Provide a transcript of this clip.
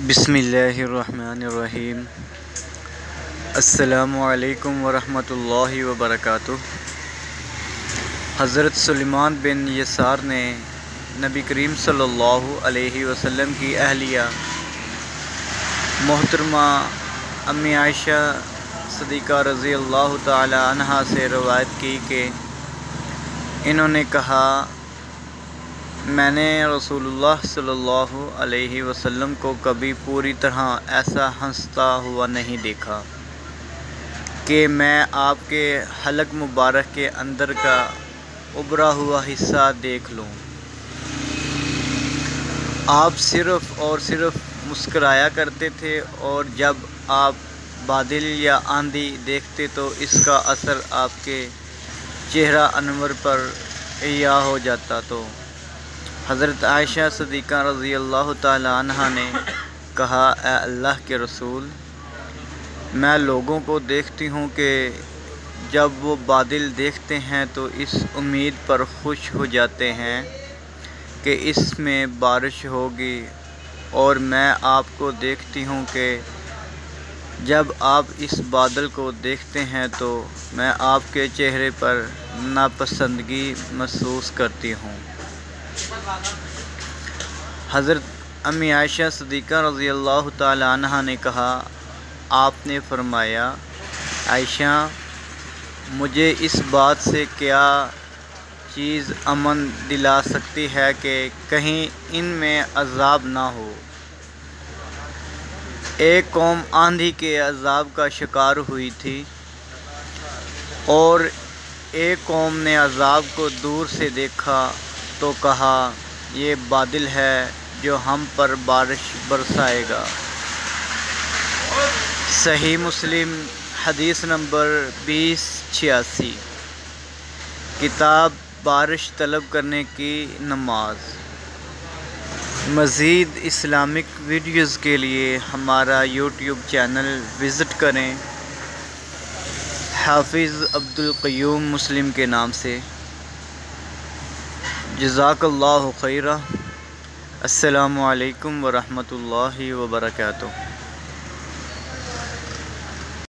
बिस्मिल्लाहिर्रहमानिर्रहीम। अस्सलामु अलैकुम वरहमतुल्लाहि वबरकातुह। हज़रत सुलेमान बिन यसार ने नबी करीम सल्लल्लाहु अलैहि वसल्लम की अहलिया मोहतरमा अम्मी आयशा सदीक़ा रज़ी अल्लाह ताला अन्हा से रवायत की कि इन्होंने कहा, मैंने रसूलुल्लाह सल्लल्लाहु अलैहि वसल्लम को कभी पूरी तरह ऐसा हंसता हुआ नहीं देखा कि मैं आपके हलक मुबारक के अंदर का उभरा हुआ हिस्सा देख लूँ। आप सिर्फ़ और सिर्फ मुस्कराया करते थे और जब आप बादल या आंधी देखते तो इसका असर आपके चेहरा अनवर पर या हो जाता। तो हज़रत आयशा सदीक़ा रज़ी अल्लाह ताला अन्हा ने कहा, ए अल्लाह के रसूल, मैं लोगों को देखती हूँ कि जब वो बादल देखते हैं तो इस उम्मीद पर खुश हो जाते हैं कि इसमें बारिश होगी, और मैं आपको देखती हूँ कि जब आप इस बादल को देखते हैं तो मैं आपके चेहरे पर नापसंदगी महसूस करती हूँ। हज़रत अम्मी आयशा सदीक़ा रज़ी अल्लाह ताला अन्हा ने कहा, आपने फरमाया, आयशा, मुझे इस बात से क्या चीज़ अमन दिला सकती है कि कहीं इनमें अज़ाब ना हो। एक कौम आंधी के अज़ाब का शिकार हुई थी और एक कौम ने अज़ाब को दूर से देखा तो कहा, ये बादल है जो हम पर बारिश बरसाएगा। सही मुस्लिम हदीस नंबर 2086। किताब बारिश तलब करने की नमाज। मज़ीद इस्लामिक वीडियोज़ के लिए हमारा यूट्यूब चैनल विज़िट करें, हाफिज़ अब्दुल क़य्यूम मुस्लिम के नाम से। जज़ाकल्लाहु खैरा। अस्सलामु अलैकुम वरहमतुल्लाहि वबरकातुह।